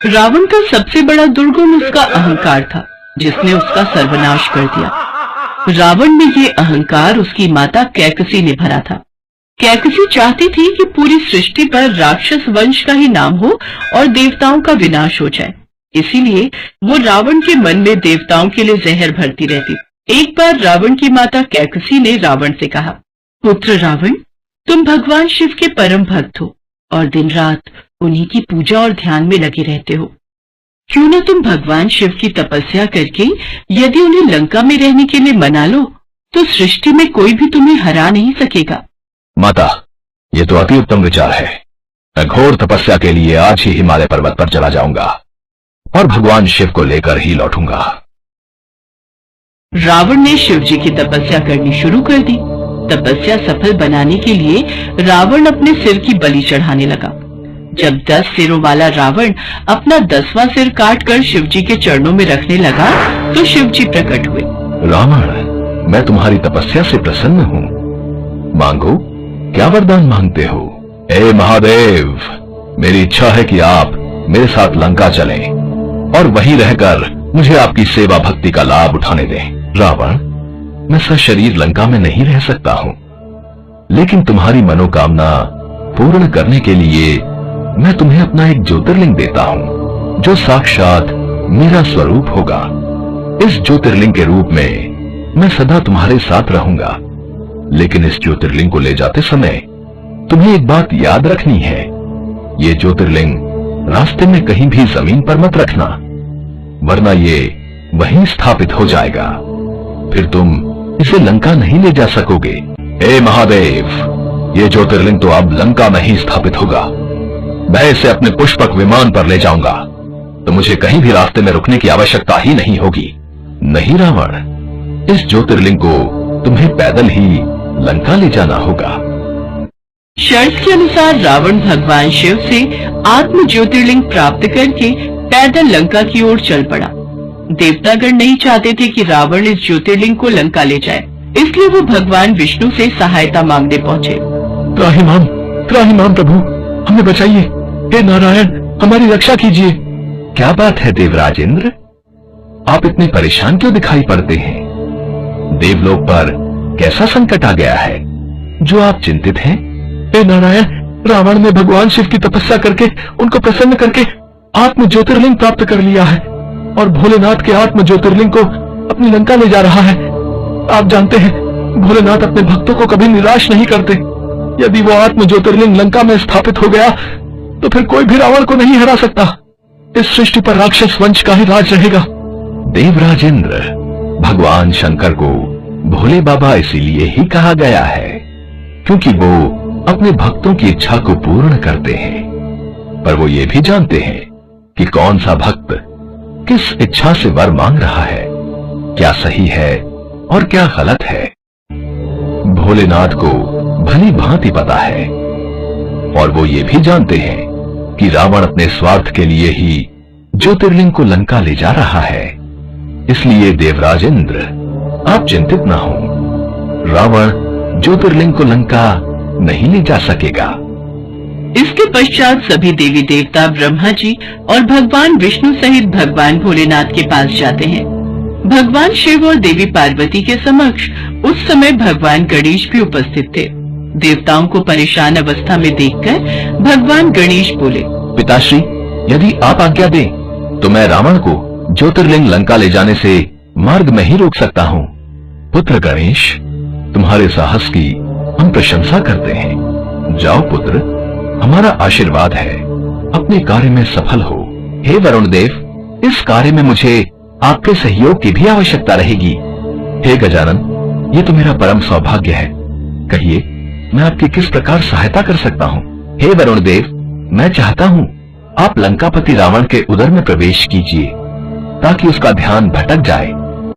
रावण का सबसे बड़ा दुर्गुण उसका अहंकार था, जिसने उसका सर्वनाश कर दिया। रावण में ये अहंकार उसकी माता कैकसी ने भरा था। कैकसी चाहती थी कि पूरी सृष्टि पर राक्षस वंश का ही नाम हो और देवताओं का विनाश हो जाए। इसीलिए वो रावण के मन में देवताओं के लिए जहर भरती रहती। एक बार रावण की माता कैकसी ने रावण से कहा, पुत्र रावण, तुम भगवान शिव के परम भक्त हो और दिन रात उन्हीं की पूजा और ध्यान में लगे रहते हो। क्यों न तुम भगवान शिव की तपस्या करके यदि उन्हें लंका में रहने के लिए मना लो, तो सृष्टि में कोई भी तुम्हें हरा नहीं सकेगा। माता, ये तो अति उत्तम विचार है। मैं घोर तपस्या के लिए आज ही हिमालय पर्वत पर चला जाऊंगा और भगवान शिव को लेकर ही लौटूंगा। रावण ने शिव जी की तपस्या करनी शुरू कर दी। तपस्या सफल बनाने के लिए रावण अपने सिर की बलि चढ़ाने लगा। जब 10 सिरों वाला रावण अपना 10वां सिर काटकर शिव जी के चरणों में रखने लगा तो शिव जी प्रकट हुए। रावण, मैं तुम्हारी तपस्या से प्रसन्न हूँ। मांगो, क्या वरदान मांगते हो? हे महादेव, मेरी इच्छा है कि आप मेरे साथ लंका चलें और वहीं रहकर मुझे आपकी सेवा भक्ति का लाभ उठाने दें। रावण, मैं सशरीर लंका में नहीं रह सकता हूँ, लेकिन तुम्हारी मनोकामना पूर्ण करने के लिए मैं तुम्हें अपना एक ज्योतिर्लिंग देता हूँ, जो साक्षात मेरा स्वरूप होगा। इस ज्योतिर्लिंग के रूप में मैं सदा तुम्हारे साथ रहूंगा, लेकिन इस ज्योतिर्लिंग को ले जाते समय तुम्हें एक बात याद रखनी है। ये ज्योतिर्लिंग रास्ते में कहीं भी जमीन पर मत रखना, वरना ये वहीं स्थापित हो जाएगा। फिर तुम इसे लंका नहीं ले जा सकोगे। हे महादेव, ये ज्योतिर्लिंग तो अब लंका में ही स्थापित होगा। मैं इसे अपने पुष्पक विमान पर ले जाऊंगा, तो मुझे कहीं भी रास्ते में रुकने की आवश्यकता ही नहीं होगी। नहीं रावण, इस ज्योतिर्लिंग को तुम्हें पैदल ही लंका ले जाना होगा। शर्त के अनुसार रावण भगवान शिव से आत्म ज्योतिर्लिंग प्राप्त करके पैदल लंका की ओर चल पड़ा। देवतागण नहीं चाहते थे कि रावण इस ज्योतिर्लिंग को लंका ले जाए, इसलिए वो भगवान विष्णु से सहायता मांगने पहुँचे। त्राहिमाम प्रभु, हमें बचाइए। हे नारायण, हमारी रक्षा कीजिए। क्या बात है देवराज इंद्र, आप इतने परेशान क्यों दिखाई पड़ते हैं? देवलोक पर कैसा संकट आ गया है जो आप चिंतित हैं? हे नारायण, रावण ने भगवान शिव की तपस्या करके उनको प्रसन्न करके आत्म ज्योतिर्लिंग प्राप्त कर लिया है और भोलेनाथ के आत्म ज्योतिर्लिंग को अपनी लंका ले जा रहा है। आप जानते हैं, भोलेनाथ अपने भक्तों को कभी निराश नहीं करते। यदि वो आत्म ज्योतिर्लिंग लंका में स्थापित हो गया तो फिर कोई भी रावण को नहीं हरा सकता। इस सृष्टि पर राक्षस वंश का ही राज रहेगा। देवराज इंद्र, भगवान शंकर को भोले बाबा इसीलिए ही कहा गया है क्योंकि वो अपने भक्तों की इच्छा को पूर्ण करते हैं, पर वो ये भी जानते हैं कि कौन सा भक्त किस इच्छा से वर मांग रहा है, क्या सही है और क्या गलत है। भोलेनाथ को भली भांति पता है और वो ये भी जानते हैं कि रावण अपने स्वार्थ के लिए ही ज्योतिर्लिंग को लंका ले जा रहा है। इसलिए देवराज इंद्र, आप चिंतित ना हो, रावण ज्योतिर्लिंग को लंका नहीं ले जा सकेगा। इसके पश्चात सभी देवी देवता ब्रह्मा जी और भगवान विष्णु सहित भगवान भोलेनाथ के पास जाते हैं। भगवान शिव और देवी पार्वती के समक्ष उस समय भगवान गणेश भी उपस्थित थे। देवताओं को परेशान अवस्था में देखकर भगवान गणेश बोले, पिताश्री, यदि आप आज्ञा दें तो मैं रावण को ज्योतिर्लिंग लंका ले जाने से मार्ग में ही रोक सकता हूँ। पुत्र गणेश, तुम्हारे साहस की हम प्रशंसा करते हैं। जाओ पुत्र, हमारा आशीर्वाद है, अपने कार्य में सफल हो। हे वरुण देव, इस कार्य में मुझे आपके सहयोग की भी आवश्यकता रहेगी। हे गजानन, ये तो मेरा परम सौभाग्य है। कहिए, मैं आपकी किस प्रकार सहायता कर सकता हूँ? हे वरुण देव, मैं चाहता हूँ आप लंकापति रावण के उदर में प्रवेश कीजिए ताकि उसका ध्यान भटक जाए।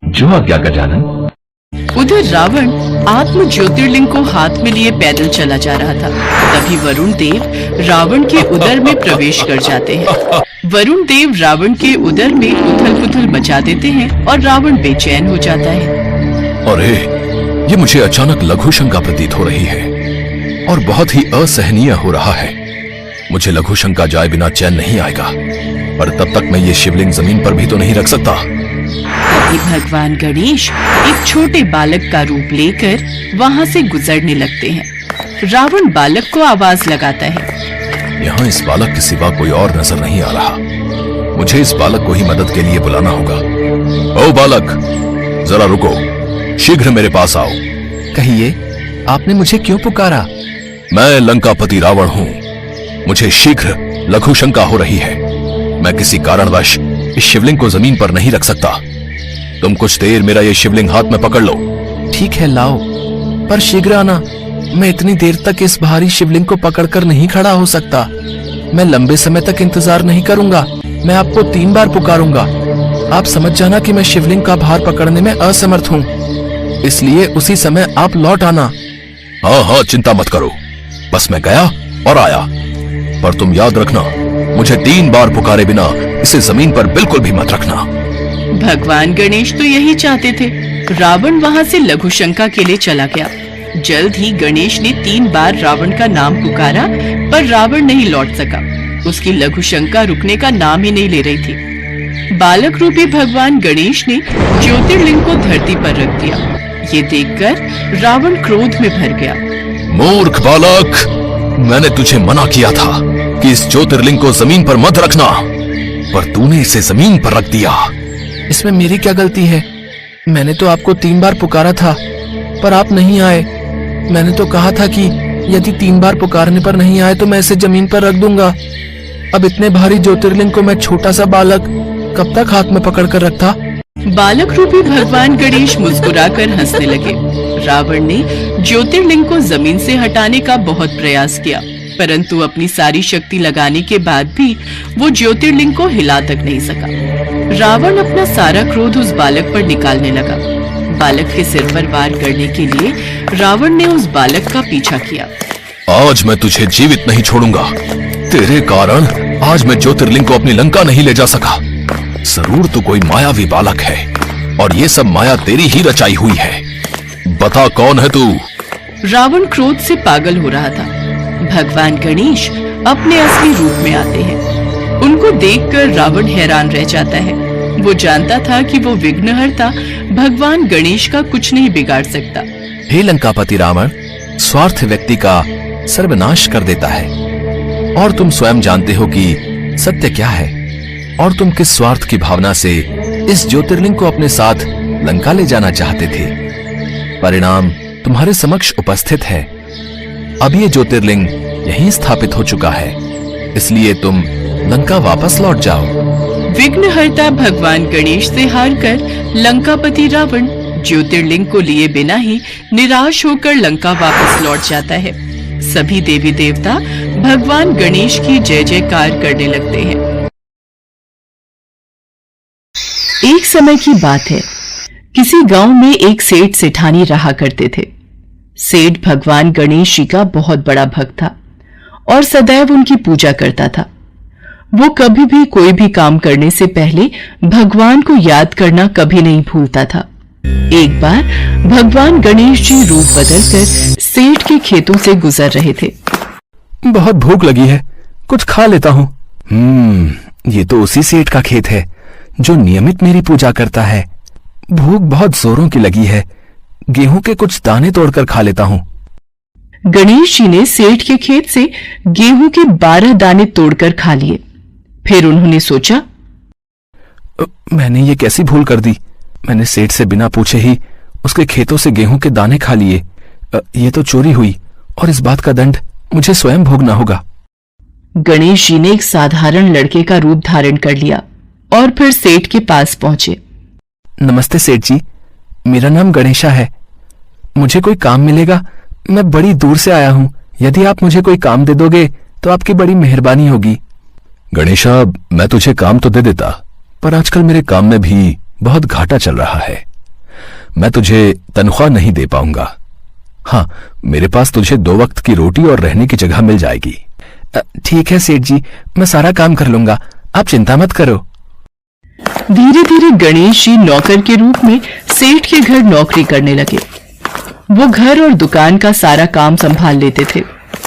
जो आज्ञा गजानन। उधर रावण आत्म ज्योतिर्लिंग को हाथ में लिए पैदल चला जा रहा था। तभी वरुण देव रावण के उदर में प्रवेश कर जाते हैं। वरुण देव रावण के उदर में उथल पुथल मचा देते हैं और रावण बेचैन हो जाता है। अरे, ये मुझे अचानक लघु शंका प्रतीत हो रही है और बहुत ही असहनीय हो रहा है। मुझे लघु शंका जाए बिना चैन नहीं आएगा। पर तब तक मैं ये शिवलिंग जमीन पर भी तो नहीं रख सकता। तभी भगवान गणेश एक छोटे बालक का रूप लेकर वहां से गुजरने लगते हैं। रावण बालक को आवाज लगाता है। यहाँ इस बालक के सिवा कोई और नजर नहीं आ रहा। मुझे इस बालक को ही मदद के लिए बुलाना होगा। ओ बालक, जरा रुको, शीघ्र मेरे पास आओ। कहिए, आपने मुझे क्यों पुकारा? मैं लंकापति रावण हूँ। मुझे शीघ्र लघु शंका हो रही है। मैं किसी कारणवश इस शिवलिंग को जमीन पर नहीं रख सकता। तुम कुछ देर मेरा ये शिवलिंग हाथ में पकड़ लो। ठीक है, लाओ, पर शीघ्र आना। मैं इतनी देर तक इस भारी शिवलिंग को पकड़कर नहीं खड़ा हो सकता। मैं लंबे समय तक इंतजार नहीं करूंगा। मैं आपको 3 बार पुकारूंगा। आप समझ जाना कि मैं शिवलिंग का भार पकड़ने में असमर्थ हूँ, इसलिए उसी समय आप लौट आना। हाँ हाँ, चिंता मत करो, बस मैं गया और आया। पर तुम याद रखना, मुझे 3 बार पुकारे बिना इसे जमीन पर बिल्कुल भी मत रखना। भगवान गणेश तो यही चाहते थे। रावण वहां से लघु शंका के लिए चला गया। जल्द ही गणेश ने 3 बार रावण का नाम पुकारा, पर रावण नहीं लौट सका। उसकी लघु शंका रुकने का नाम ही नहीं ले रही थी। बालक रूपी भगवान गणेश ने ज्योतिर्लिंग को धरती पर रख दिया। ये देखकर रावण क्रोध में भर गया। मूर्ख बालक, मैंने तुझे मना किया था कि इस ज्योतिर्लिंग को जमीन पर मत रखना, पर तूने इसे जमीन पर रख दिया। इसमें मेरी क्या गलती है? मैंने तो आपको 3 बार पुकारा था, पर आप नहीं आए। मैंने तो कहा था कि यदि 3 बार पुकारने पर नहीं आए तो मैं इसे जमीन पर रख दूंगा। अब इतने भारी ज्योतिर्लिंग को मैं छोटा सा बालक कब तक हाथ में पकड़ कर रखता? बालक रूपी भगवान गणेश मुस्कुराकर हंसने लगे। रावण ने ज्योतिर्लिंग को जमीन से हटाने का बहुत प्रयास किया, परंतु अपनी सारी शक्ति लगाने के बाद भी वो ज्योतिर्लिंग को हिला तक नहीं सका। रावण अपना सारा क्रोध उस बालक पर निकालने लगा। बालक के सिर पर वार करने के लिए रावण ने उस बालक का पीछा किया। आज मैं तुझे जीवित नहीं छोड़ूंगा। तेरे कारण आज मैं ज्योतिर्लिंग को अपनी लंका नहीं ले जा सका। जरूर तू कोई मायावी बालक है और ये सब माया तेरी ही रचाई हुई है। बता, कौन है तू? रावण क्रोध से पागल हो रहा था। भगवान गणेश अपने असली रूप में आते हैं। उनको देखकर रावण हैरान रह जाता है। वो जानता था कि वो विघ्नहर्ता भगवान गणेश का कुछ नहीं बिगाड़ सकता। हे लंकापति रावण, स्वार्थ व्यक्ति का सर्वनाश कर देता है, और तुम स्वयं जानते हो कि सत्य क्या है, और तुम किस स्वार्थ की भावना से इस ज्योतिर्लिंग को अपने साथ लंका ले जाना चाहते थे। परिणाम तुम्हारे समक्ष उपस्थित है। अब ये ज्योतिर्लिंग यहीं स्थापित हो चुका है, इसलिए तुम लंका वापस लौट जाओ। विघ्नहर्ता भगवान गणेश से हारकर लंकापति रावण ज्योतिर्लिंग को लिए बिना ही निराश होकर लंका वापस लौट जाता है। सभी देवी देवता भगवान गणेश की जय जयकार करने लगते हैं। एक समय की बात है। किसी गांव में एक सेठ सेठानी रहा करते थे। सेठ भगवान गणेश जी का बहुत बड़ा भक्त था और सदैव उनकी पूजा करता था। वो कभी भी कोई भी काम करने से पहले भगवान को याद करना कभी नहीं भूलता था। एक बार भगवान गणेश जी रूप बदलकर सेठ के खेतों से गुजर रहे थे। बहुत भूख लगी है, कुछ खा लेता हूँ। ये तो उसी सेठ का खेत है जो नियमित मेरी पूजा करता है। भूख बहुत जोरों की लगी है, गेहूं के कुछ दाने तोड़कर खा लेता हूँ। गणेश जी ने सेठ के खेत से गेहूं के 12 दाने तोड़कर खा लिए। फिर उन्होंने सोचा, मैंने ये कैसी भूल कर दी। मैंने सेठ से बिना पूछे ही उसके खेतों से गेहूं के दाने खा लिए। ये तो चोरी हुई और इस बात का दंड मुझे स्वयं भोगना होगा। गणेश जी ने एक साधारण लड़के का रूप धारण कर लिया और फिर सेठ के पास पहुंचे। नमस्ते सेठ जी, मेरा नाम गणेशा है। मुझे कोई काम मिलेगा? मैं बड़ी दूर से आया हूँ। यदि आप मुझे कोई काम दे दोगे तो आपकी बड़ी मेहरबानी होगी। गणेशा, मैं तुझे काम तो दे देता, पर आजकल मेरे काम में भी बहुत घाटा चल रहा है। मैं तुझे तनख्वाह नहीं दे पाऊंगा। हाँ, मेरे पास तुझे 2 वक्त की रोटी और रहने की जगह मिल जाएगी। ठीक है सेठ जी, मैं सारा काम कर लूंगा, आप चिंता मत करो। धीरे धीरे गणेश जी नौकर के रूप में सेठ के घर नौकरी करने लगे। वो घर और दुकान का सारा काम संभाल लेते थे,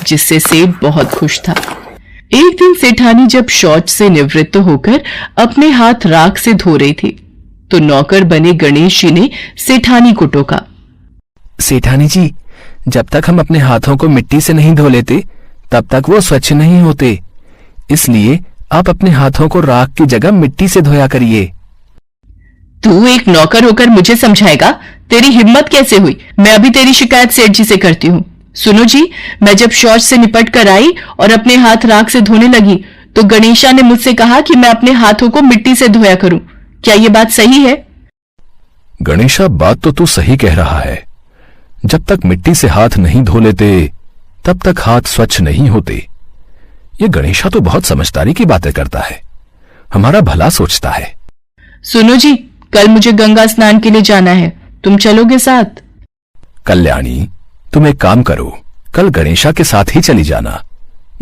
जिससे सेठ बहुत खुश था। एक दिन दिन सेठानी जब शौच से निवृत्त होकर अपने हाथ राख से धो रही थी तो नौकर बने गणेश जी ने सेठानी को टोका। सेठानी जी, जब तक हम अपने हाथों को मिट्टी से नहीं धो लेते तब तक वो स्वच्छ नहीं होते, इसलिए आप अपने हाथों को राख की जगह मिट्टी से धोया करिए। तू एक नौकर होकर मुझे समझाएगा? तेरी हिम्मत कैसे हुई? मैं अभी तेरी शिकायत सेठ जी से करती हूँ। सुनो जी, मैं जब शौच से निपट कर आई और अपने हाथ राख से धोने लगी तो गणेशा ने मुझसे कहा कि मैं अपने हाथों को मिट्टी से धोया करूं। क्या ये बात सही है? गणेशा, बात तो तू सही कह रहा है। जब तक मिट्टी से हाथ नहीं धो लेते तब तक हाथ स्वच्छ नहीं होते। ये गणेशा तो बहुत समझदारी की बातें करता है, हमारा भला सोचता है। सुनो जी, कल मुझे गंगा स्नान के लिए जाना है, तुम चलोगे साथ? कल्याणी, तुम एक काम करो, कल गणेशा के साथ ही चली जाना,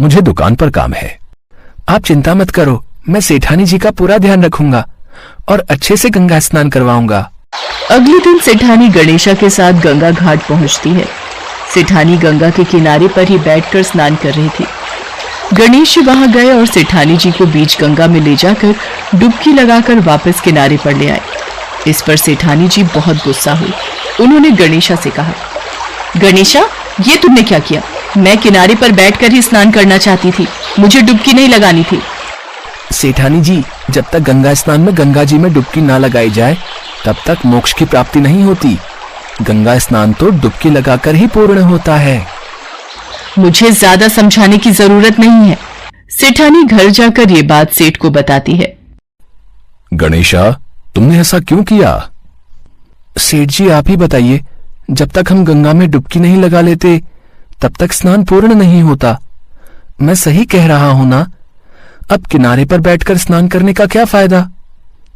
मुझे दुकान पर काम है। आप चिंता मत करो, मैं सेठानी जी का पूरा ध्यान रखूंगा और अच्छे से गंगा स्नान करवाऊंगा। अगले दिन सेठानी गणेशा के साथ गंगा घाट पहुंचती है। सेठानी गंगा के किनारे पर ही बैठकर स्नान कर रही थी। गणेश जी वहां गए और सेठानी जी को बीच गंगा में ले जाकर डुबकी लगाकर वापस किनारे पर ले आए। इस पर सेठानी जी बहुत गुस्सा हुई। उन्होंने गणेशा से कहा, गणेशा, ये तुमने क्या किया? मैं किनारे पर बैठकर ही स्नान करना चाहती थी, मुझे डुबकी नहीं लगानी थी। सेठानी जी, जब तक गंगा स्नान में गंगा जी में डुबकी ना लगाई जाए तब तक मोक्ष की प्राप्ति नहीं होती। गंगा स्नान तो डुबकी लगाकर ही पूर्ण होता है। मुझे ज्यादा समझाने की जरूरत नहीं है। सेठानी घर जाकर ये बात सेठ को बताती है। गणेशा, तुमने ऐसा क्यों किया? सेठ जी, आप ही बताइए, जब तक हम गंगा में डुबकी नहीं लगा लेते तब तक स्नान पूर्ण नहीं होता। मैं सही कह रहा हूं ना? अब किनारे पर बैठकर स्नान करने का क्या फायदा?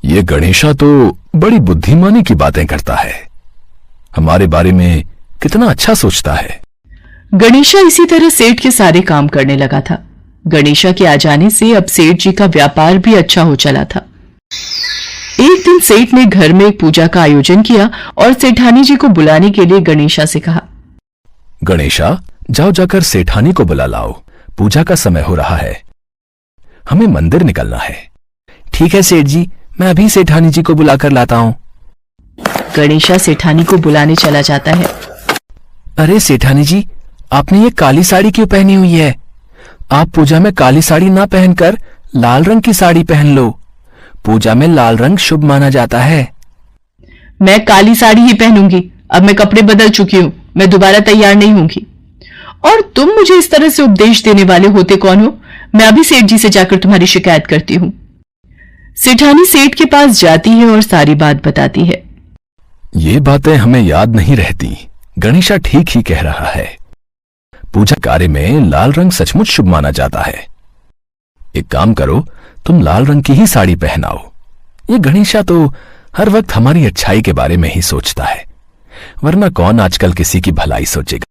ये गणेशा तो बड़ी बुद्धिमानी की बातें करता है, हमारे बारे में कितना अच्छा सोचता है। गणेशा इसी तरह सेठ के सारे काम करने लगा था। गणेशा के आ जाने से अब सेठ जी का व्यापार भी अच्छा हो चला था। एक दिन सेठ ने घर में एक पूजा का आयोजन किया और सेठानी जी को बुलाने के लिए गणेशा से कहा, गणेशा, जाओ जाकर सेठानी को बुला लाओ, पूजा का समय हो रहा है, हमें मंदिर निकलना है। ठीक है सेठ जी, मैं अभी सेठानी जी को बुलाकर लाता हूं। गणेशा सेठानी को बुलाने चला जाता है। अरे सेठानी जी, आपने ये काली साड़ी क्यों पहनी हुई है? आप पूजा में काली साड़ी ना पहनकर लाल रंग की साड़ी पहन लो। पूजा में लाल रंग शुभ माना जाता है। मैं काली साड़ी ही पहनूंगी, अब मैं कपड़े बदल चुकी हूं, मैं दोबारा तैयार नहीं होंगी। और तुम मुझे इस तरह से उपदेश देने वाले होते कौन हो? मैं अभी सेठ जी से जाकर तुम्हारी शिकायत करती हूं। सेठानी सेठ के पास जाती है और सारी बात बताती है। ये बातें हमें याद नहीं रहती, गणेशा ठीक ही कह रहा है। पूजा कार्य में लाल रंग सचमुच शुभ माना जाता है। एक काम करो, तुम लाल रंग की ही साड़ी पहनाओ। ये गणेशा तो हर वक्त हमारी अच्छाई के बारे में ही सोचता है, वरना कौन आजकल किसी की भलाई सोचेगा।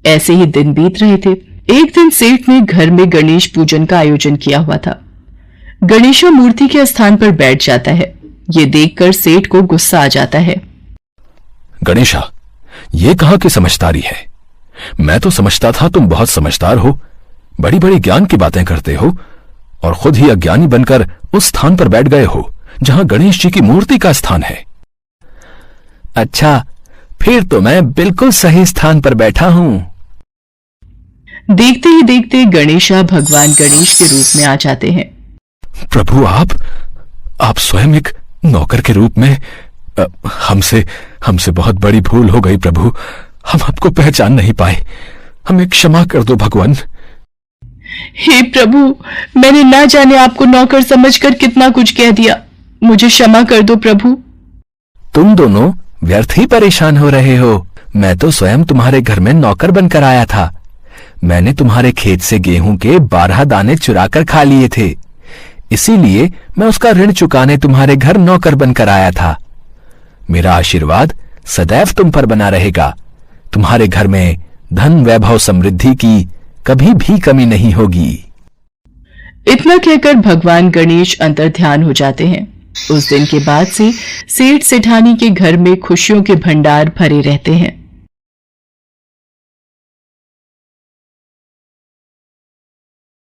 ऐसे ही दिन बीत रहे थे। एक दिन सेठ ने घर में गणेश पूजन का आयोजन किया हुआ था। गणेशा मूर्ति के स्थान पर बैठ जाता है। ये देखकर सेठ को गुस्सा आ जाता है। गणेशा, ये कहां की समझदारी है? मैं तो समझता था तुम बहुत समझदार हो, बड़ी बड़ी ज्ञान की बातें करते हो, और खुद ही अज्ञानी बनकर उस स्थान पर बैठ गए हो जहां गणेश जी की मूर्ति का स्थान है। अच्छा, फिर तो मैं बिल्कुल सही स्थान पर बैठा हूं। देखते ही देखते गणेशा भगवान गणेश के रूप में आ जाते हैं। प्रभु, आप स्वयं एक नौकर के रूप में हमसे बहुत बड़ी भूल हो गई प्रभु, हम आपको पहचान नहीं पाए, हमें क्षमा कर दो भगवान। हे प्रभु, मैंने ना जाने आपको नौकर समझकर कितना कुछ कह दिया, मुझे क्षमा कर दो प्रभु। तुम दोनों व्यर्थ ही परेशान हो रहे हो। मैं तो स्वयं तुम्हारे घर में नौकर बनकर आया था। मैंने तुम्हारे खेत से गेहूं के 12 दाने चुरा कर खा लिए थे, इसीलिए मैं उसका ऋण चुकाने तुम्हारे घर नौकर बनकर आया था। मेरा आशीर्वाद सदैव तुम पर बना रहेगा। तुम्हारे घर में धन, वैभव, समृद्धि की कभी भी कमी नहीं होगी। इतना कहकर भगवान गणेश अंतर्ध्यान हो जाते हैं। उस दिन के बाद से सेठ सेठानी के घर में खुशियों के भंडार भरे रहते हैं।